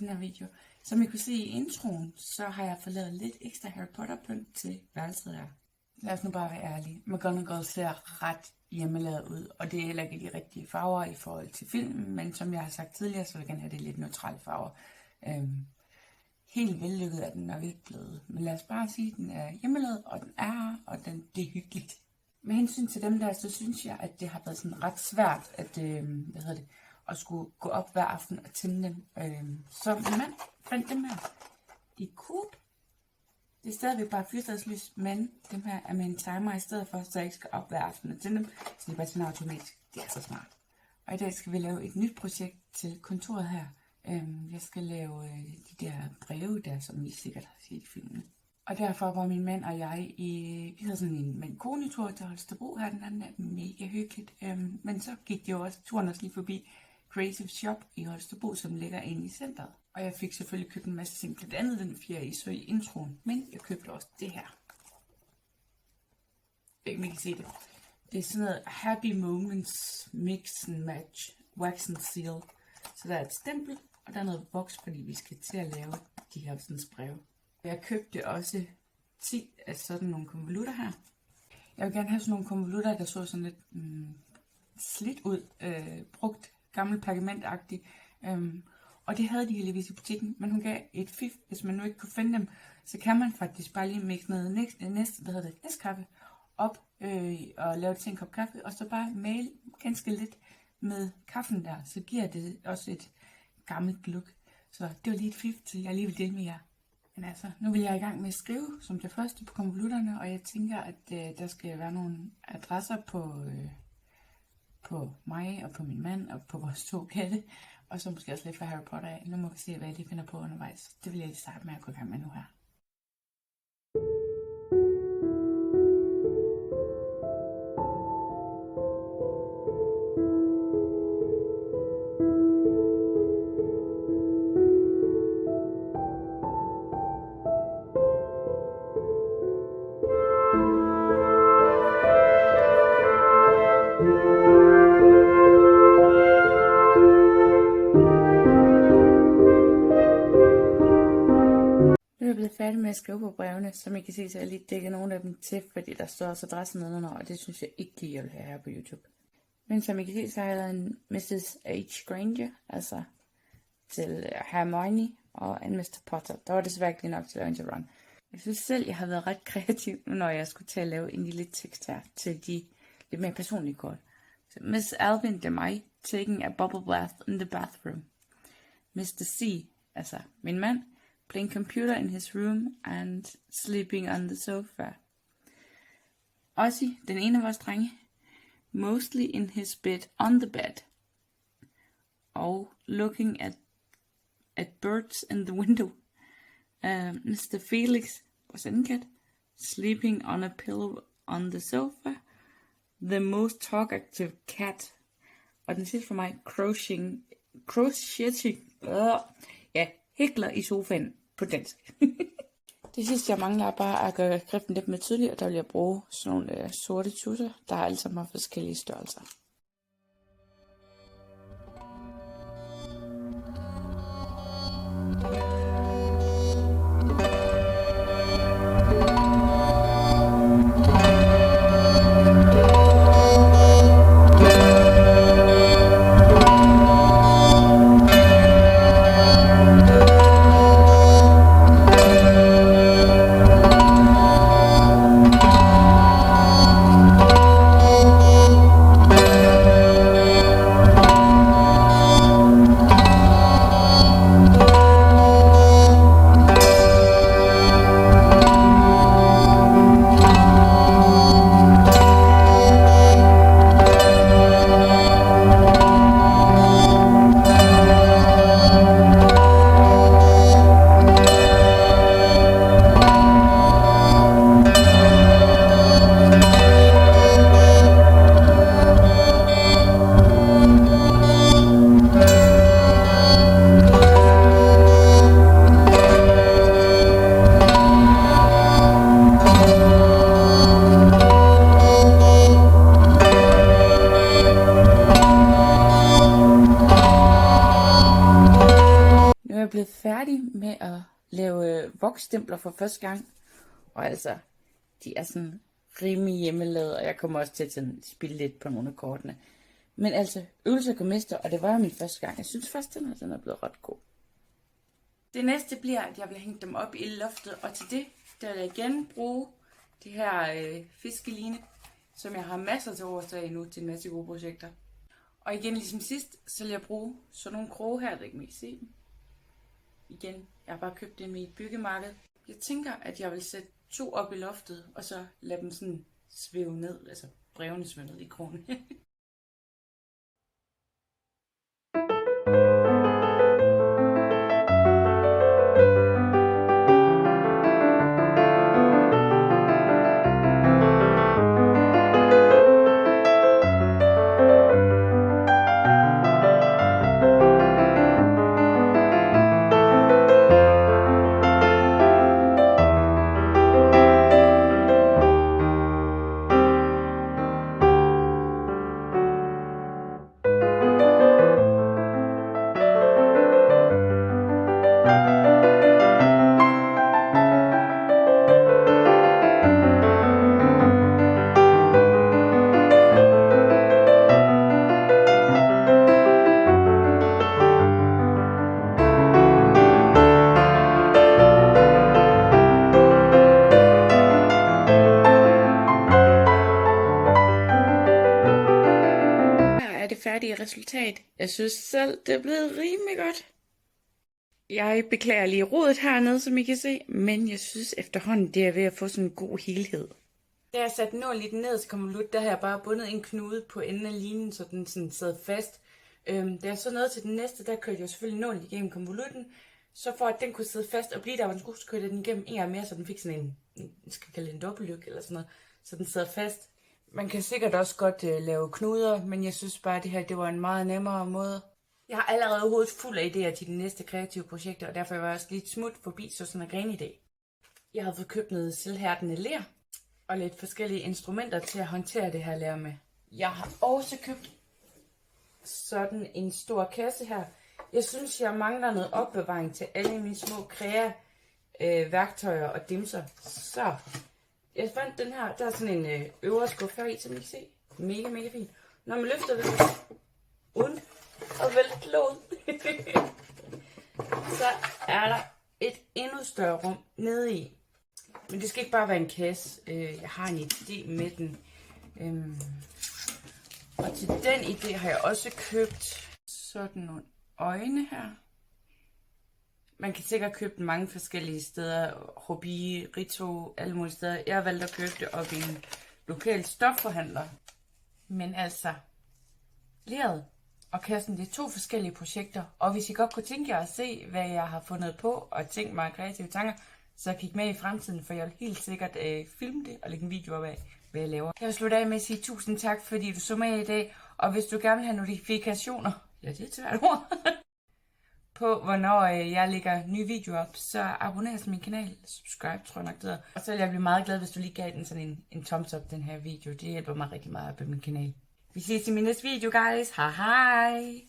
den her video. Som I kunne se i introen, så har jeg fået lavet lidt ekstra Harry Potter pynt til værelset her. Lad os nu bare være ærlige. McGonagall ser ret hjemmelavet ud, og det er heller ikke de rigtige farver i forhold til filmen, men som jeg har sagt tidligere, så vil jeg gerne have det lidt neutrale farver. Helt vellykket er den nok ikke blevet, men lad os bare sige, at den er hjemmelavet, og den er her, og det er hyggeligt. Med hensyn til dem der, så synes jeg, at det har været sådan ret svært at skulle gå op hver aften og tænde dem. Så min mand fandt dem her. De er cool. Det er stadigvæk bare fyrstadslys, men dem her er med en timer i stedet for, så jeg ikke skal op hver aften og tænde dem, så de bare tænder automatisk. Det er så smart. Og i dag skal vi lave et nyt projekt til kontoret her. Jeg skal lave de der breve der, som I sikkert har set i filmen. Og derfor var min mand og jeg vi havde sådan en mand-kone-tur til Holstebro her den anden, mega hyggeligt. Men så gik det jo også turen også lige forbi Creative Shop i Holstebro, som ligger inde i centret. Og jeg fik selvfølgelig købt en masse ting, blandt andet den 4 I så i introen, men jeg købte også det her. Jeg kan ikke se det. Det er sådan noget Happy Moments Mix and Match Wax and Seal. Så der er et stempel, og der er noget voks, fordi vi skal til at lave de her sådan breve. Jeg købte også 10 af sådan nogle konvolutter her. Jeg vil gerne have sådan nogle konvolutter, der så sådan lidt slidt ud, brugt, gammel pergamentagtigt. Og det havde de heldigvis i butikken, men hun gav et fif, hvis man nu ikke kunne finde dem, så kan man faktisk bare lige mixe noget næstkaffe op og lave det til en kop kaffe, og så bare male ganske lidt med kaffen der, så giver det også et gammelt look. Så det var lige et fif til, jeg lige vil dele med jer. Men altså, nu vil jeg i gang med at skrive som det første på konvolutterne, og jeg tænker, at der skal være nogle adresser på mig og på min mand og på vores 2 katte, og så måske også lidt for Harry Potter af. Nu må vi se, hvad jeg lige finder på undervejs. Det vil jeg lige starte med at gå i gang med nu her. Jeg er blevet færdig med at skrive på brevene, som I kan se, så jeg lige dækker nogle af dem til, fordi der står også adressen nedenunder, og det synes jeg ikke lige, jeg vil have her på YouTube. Men som I kan se, så har jeg lavet en Mrs. H. Granger, altså til Hermione og en Mr. Potter. Der var desværre ikke lige nok til at lave en til Ron. Jeg synes selv, jeg har været ret kreativ, når jeg skulle til at lave en lille tekst her til de lidt mere personlige kort. Så Miss Alvin, det er mig, taking a bubble bath in the bathroom. Mr. C, altså min mand, playing computer in his room and sleeping on the sofa. Ozzy, den ene af vores drenge, mostly in his bed on the bed. Og looking at birds in the window. Mr. Felix, vores anden kat, sleeping on a pillow on the sofa. The most talkative cat. Og den sidste for mig, hækler i sofaen på dansk. Det sidste jeg mangler er bare at gøre skriften lidt mere tydelig, og der vil jeg bruge sådan nogle sorte tusser, der alle sammen har forskellige størrelser. stempler for første gang. Og altså, de er sådan rimelig hjemmelavet, og jeg kommer også til at spille lidt på nogle af kortene. Men altså, øvelser kan mestre, og det var jo min første gang. Jeg synes først, den er blevet ret god. Det næste bliver, at jeg vil hænge dem op i loftet, og til det, der vil jeg igen bruge det her fiskeline, som jeg har masser til overs af nu til en masse gode projekter. Og igen, ligesom sidst, så vil jeg bruge sådan nogle kroge her, der ikke kan se dem. Igen, jeg har bare købt dem i et byggemarked. Jeg tænker, at jeg vil sætte 2 op i loftet, og så lade dem sådan svæve ned, altså brevene svæve ned i krogene. Færdige resultat. Jeg synes selv, det er blevet rimelig godt. Jeg beklager lige rodet hernede, som I kan se, men jeg synes efterhånden, det er ved at få sådan en god helhed. Da jeg satte nålen lidt ned til konvolut, der har jeg bare bundet en knude på enden af linen, så den sådan sad fast. Da jeg så nåede til den næste, der kørte jeg selvfølgelig nålen igennem konvolutten, så for at den kunne sidde fast og blive der, hvor den skulle, så kørte jeg den igennem en gang mere, så den fik sådan en skal kalde det en dobbeltlyk eller sådan noget, så den sad fast. Man kan sikkert også godt lave knuder, men jeg synes bare, at det her det var en meget nemmere måde. Jeg har allerede hovedet fuld af idéer til de næste kreative projekter, og derfor var jeg også lidt smut forbi sådan en grenidé. Jeg har fået købt noget selvhærdende ler, og lidt forskellige instrumenter til at håndtere det her ler med. Jeg har også købt sådan en stor kasse her. Jeg synes, jeg mangler noget opbevaring til alle mine små værktøjer og dimser. Så jeg fandt den her, der er sådan en øvre skuffe her i, som I kan se. Mega, mega fint. Når man løfter det uden at vælte låget, så er der et endnu større rum nede i. Men det skal ikke bare være en kasse. Jeg har en idé med den. Og til den idé har jeg også købt sådan nogle øjne her. Man kan sikkert købe den mange forskellige steder. Hobby, Rito, alle mulige steder. Jeg har valgt at købe det op i en lokal stofforhandler. Men altså, leret og kassen, det er 2 forskellige projekter. Og hvis I godt kunne tænke jer at se, hvad jeg har fundet på og tænkt mig kreative tanker, så kig med i fremtiden, for jeg vil helt sikkert filme det og lægge en video op af, hvad jeg laver. Jeg vil slutte af med at sige tusind tak, fordi du så med i dag. Og hvis du gerne vil have notifikationer, ja, det er et svært ord, på hvornår jeg lægger nye videoer op, så abonner til min kanal. Subscribe, tror jeg nok det hedder. Og så vil jeg blive meget glad, hvis du lige gav den sådan en thumbs up, den her video. Det hjælper mig rigtig meget på min kanal. Vi ses i min næste video, guys. Hej hej!